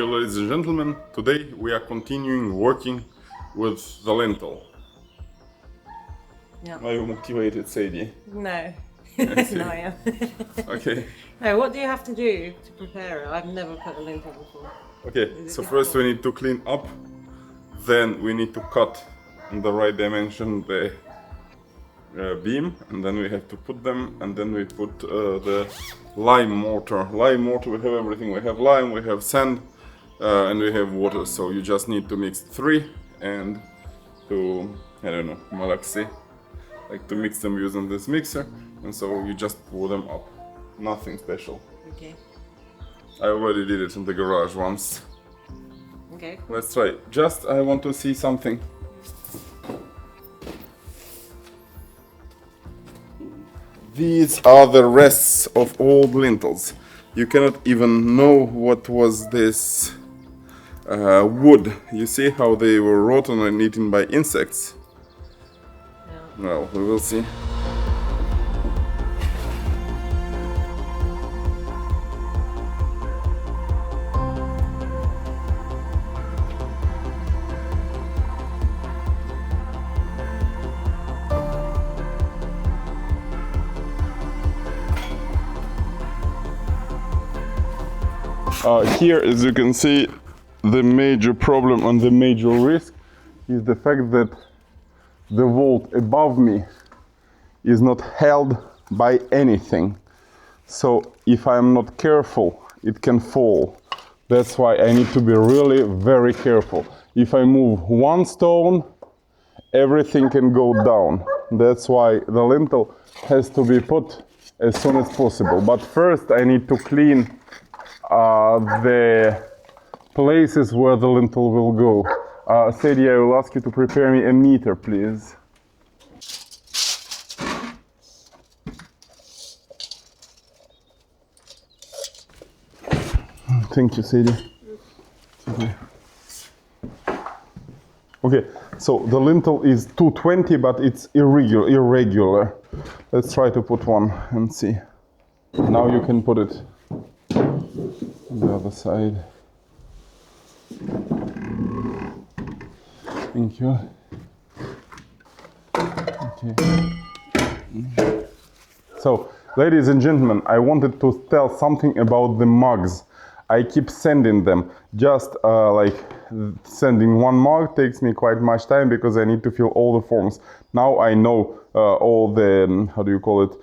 Dear ladies and gentlemen, today we are continuing working with the lintel. Yeah. Are you motivated, Sadie? No. Yes. No, I am. Okay. No, what do you have to do to prepare it? I've never put a lintel before. Okay, so first we need to clean up, then we need to cut in the right dimension the beam, and then we have to put them, and then we put the lime mortar. Lime mortar, we have everything. We have lime, we have sand, and we have water. So you just need to mix three and to, I don't know, malaxi, like to mix them using this mixer. And so you just pour them up. Nothing special. Okay. I already did it in the garage once. Okay. Let's try it. Just, I want to see something. These are the rests of old lintels. You cannot even know what was this wood. You see how they were rotten and eaten by insects? Yeah. Well, we will see. Here, as you can see, the major problem and the major risk is the fact that the vault above me is not held by anything. So if I'm not careful, it can fall. That's why I need to be really very careful. If I move one stone, everything can go down. That's why the lintel has to be put as soon as possible. But first I need to clean the places where the lintel will go. Sadie, I will ask you to prepare me a meter, please. Thank you, Sadie. Okay, so the lintel is 220, but it's irregular. Let's try to put one and see. Now you can put it on the other side. Thank you. Okay. So, ladies and gentlemen, I wanted to tell something about the mugs. I keep sending them. Just like sending one mug takes me quite much time because I need to fill all the forms. Now I know all the, how do you call it,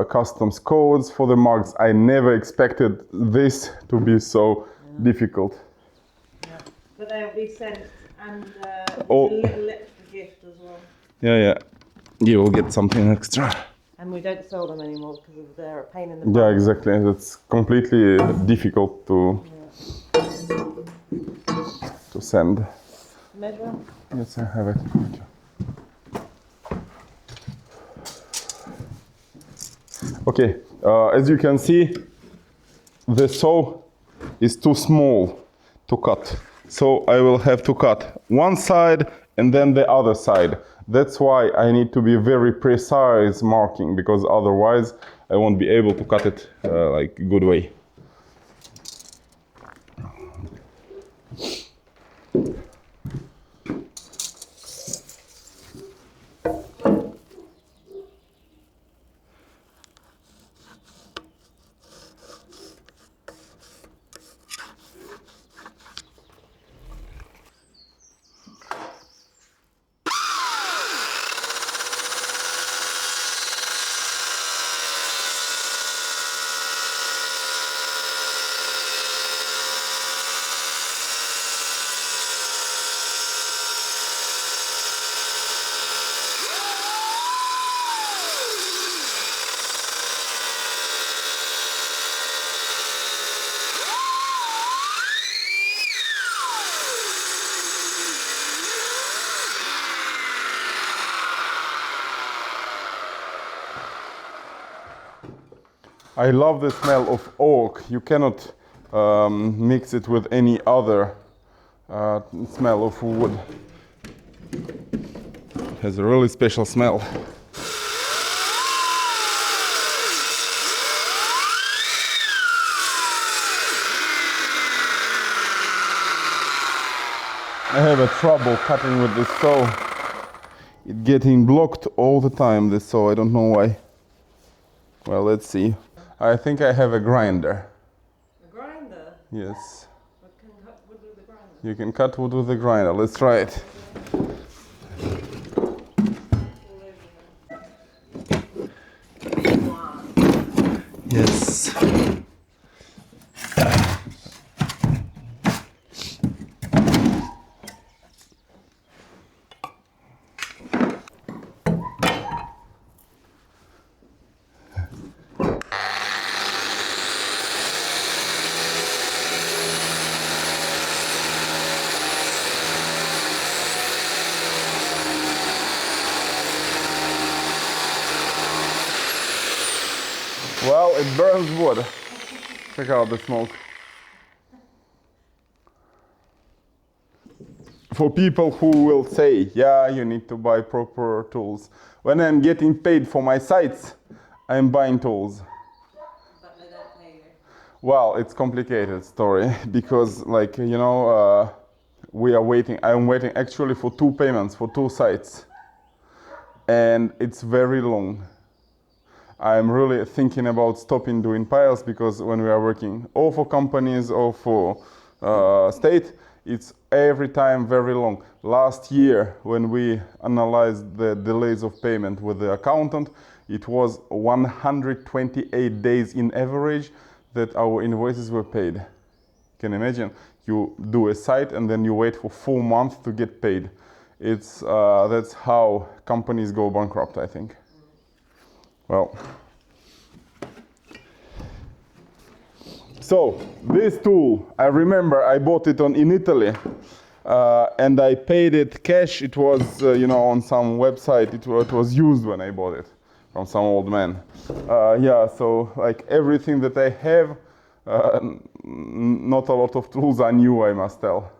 customs codes for the mugs. I never expected this to be so difficult. Yeah. But they'll be sent and Oh. a little extra gift as well. Yeah. You will get something extra. And we don't sell them anymore because they're a pain in the butt. Yeah, exactly. It's completely difficult to send. Measure? Yes, I have it. Thank you. Okay, as you can see, the saw is too small to cut. So I will have to cut one side and then the other side. That's why I need to be very precise marking, because otherwise I won't be able to cut it like a good way. I love the smell of oak. You cannot mix it with any other smell of wood. It has a really special smell. I have a trouble cutting with this saw. It's getting blocked all the time, this saw. I don't know why. Well, let's see. I think I have a grinder. A grinder? Yes. I can cut wood with the grinder. You can cut wood with the grinder. Let's try it. Yes. Well, it burns wood. Check out the smoke. For people who will say, yeah, you need to buy proper tools. When I'm getting paid for my sites, I'm buying tools. But they don't pay you. Well, it's complicated story because, like, you know, we are waiting. I'm waiting actually for 2 payments for 2 sites, and it's very long. I'm really thinking about stopping doing piles because when we are working or for companies or for state, it's every time very long. Last year, when we analyzed the delays of payment with the accountant, it was 128 days in average that our invoices were paid. You can imagine, you do a site and then you wait for 4 months to get paid. It's that's how companies go bankrupt, I think. Well, so this tool, I remember I bought it in Italy, and I paid it cash. It was, you know, on some website. It was used when I bought it from some old man. Yeah, so like everything that I have, not a lot of tools are new, I must tell.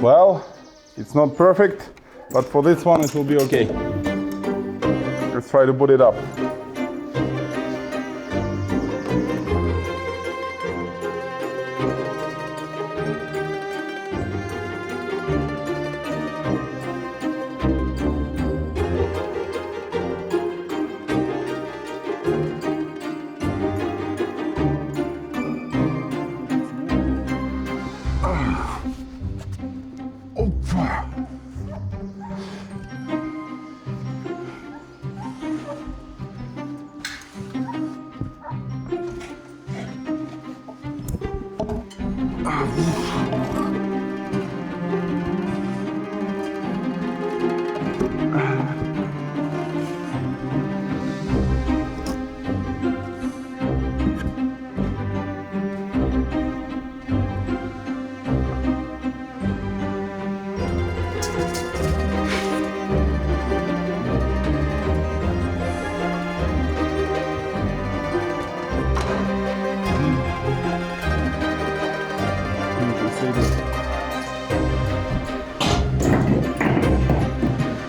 Well, it's not perfect, but for this one it will be okay. Let's try to put it up.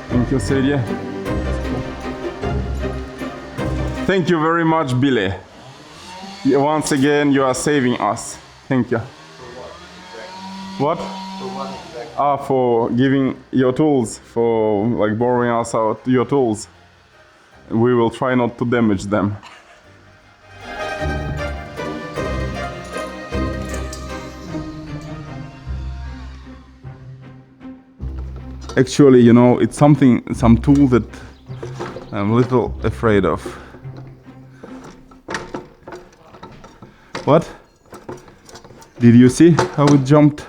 Thank you, Sadie. Thank you very much, Billy. Once again, you are saving us. Thank you. What? For giving your tools, for like borrowing us out your tools. We will try not to damage them. Actually, you know, it's some tool that I'm a little afraid of. What? Did you see how it jumped?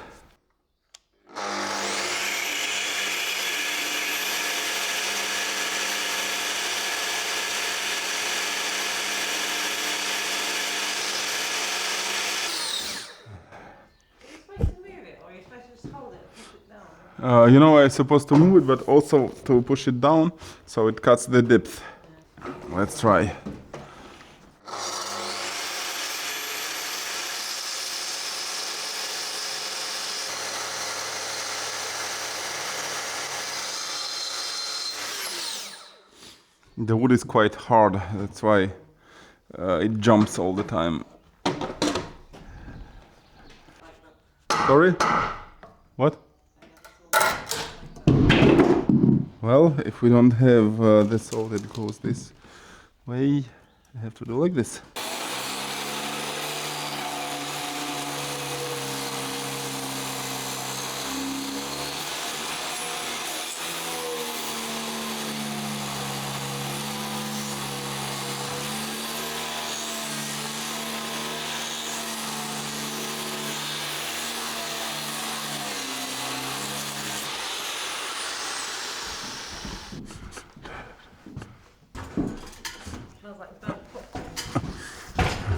You know, I'm supposed to move it, but also to push it down so it cuts the depth. Let's try. The wood is quite hard, that's why it jumps all the time. Sorry? What? Well, if we don't have the saw that goes this way, I have to do like this.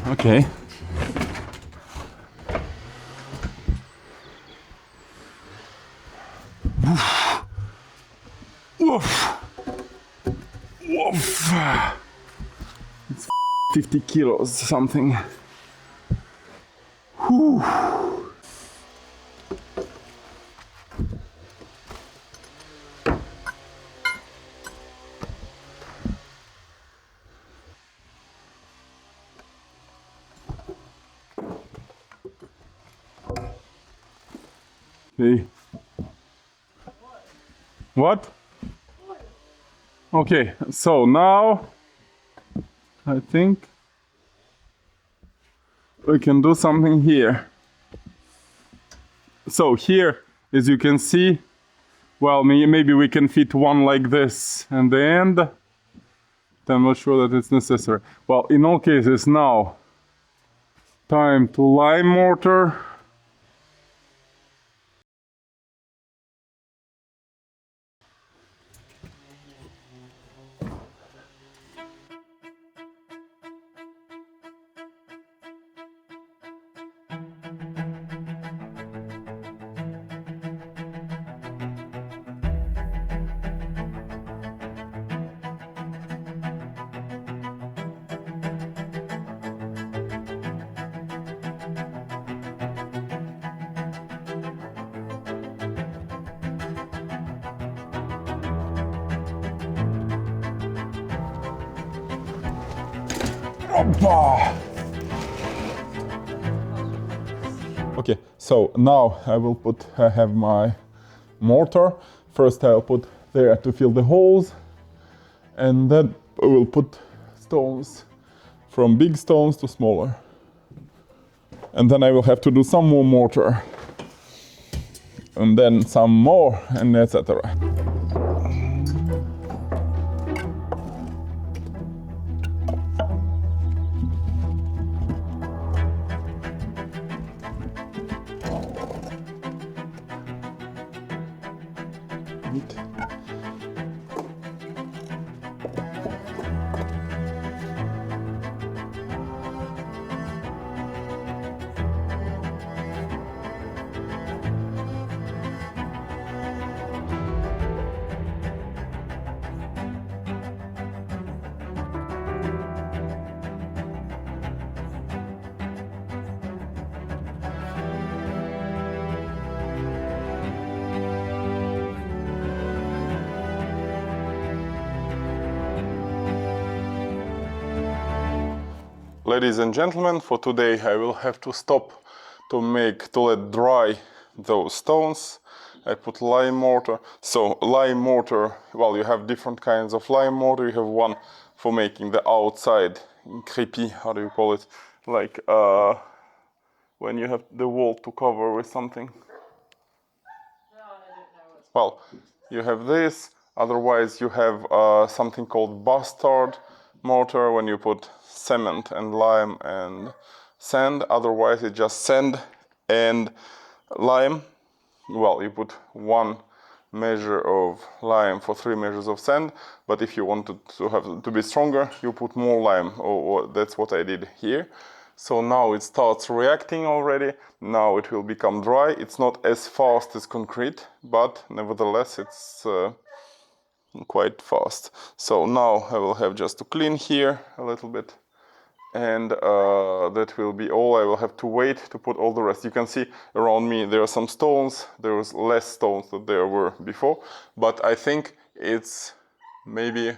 Okay. Woof. Woof. It's 50 kilos something. Whew. Hey. What? Okay, so now I think we can do something here. So here, as you can see, well, maybe we can fit one like this and the end. I'm not sure that it's necessary. Well, in all cases now, time to lime mortar. Opa! Okay, so now I have my mortar. First I'll put there to fill the holes, and then I will put stones from big stones to smaller. And then I will have to do some more mortar, and then some more, and etc. Ladies and gentlemen, for today I will have to stop to let dry those stones. I put lime mortar. So lime mortar, well, you have different kinds of lime mortar. You have one for making the outside creepy, how do you call it? Like when you have the wall to cover with something. Well, you have this. Otherwise you have something called bastard mortar, when you put cement and lime and sand, otherwise it's just sand and lime. Well, you put 1 measure of lime for 3 measures of sand, but if you want to be stronger, you put more lime, or that's what I did here. So now it starts reacting already. Now it will become dry. It's not as fast as concrete, but nevertheless it's quite fast. So now I will have just to clean here a little bit, and that will be all. I will have to wait to put all the rest. You can see around me there are some stones. There was less stones than there were before, but I think it's maybe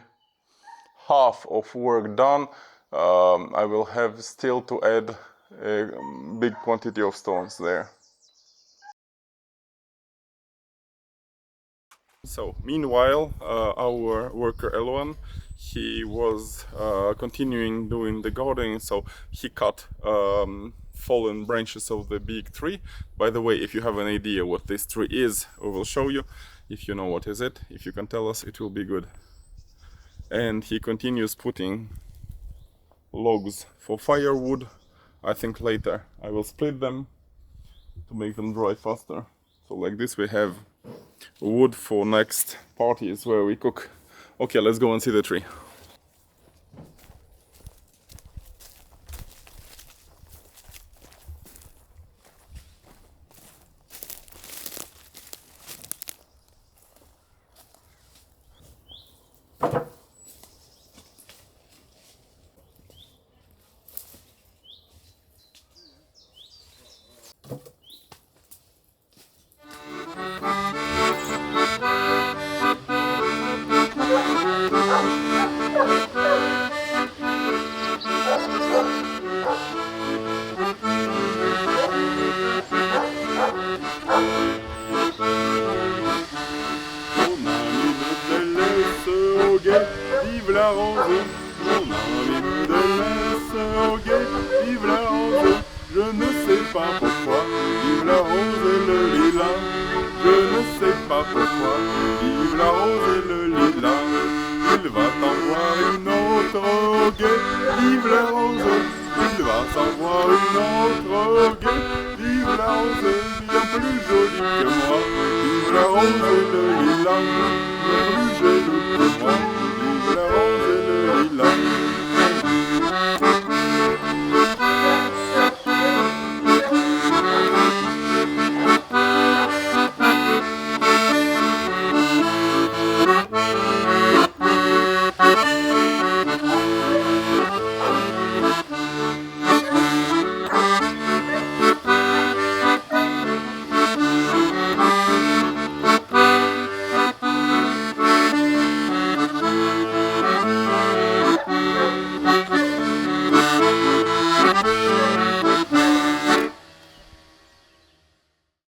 half of work done. I will have still to add a big quantity of stones there. So meanwhile, our worker Elwan, he was continuing doing the gardening, so he cut fallen branches of the big tree. By the way, if you have an idea what this tree is, we will show you. If you know what is it, if you can tell us, it will be good. And he continues putting logs for firewood. I think later I will split them to make them dry faster. So like this we have wood for next parties where we cook. Okay, let's go and see the tree. Vive la rose, mon ami me laisse au guet, vive la rose, je ne sais pas pourquoi, vive la rose et le lilas, je ne sais pas pourquoi, vive la rose et le lilas, il va t'en voir une autre au guet, vive la rose, il va s'en voir une autre au guet, vive la rose, bien plus jolie que moi, vive la rose et le lilas, bien plus jolie que moi. La rose et le lilas.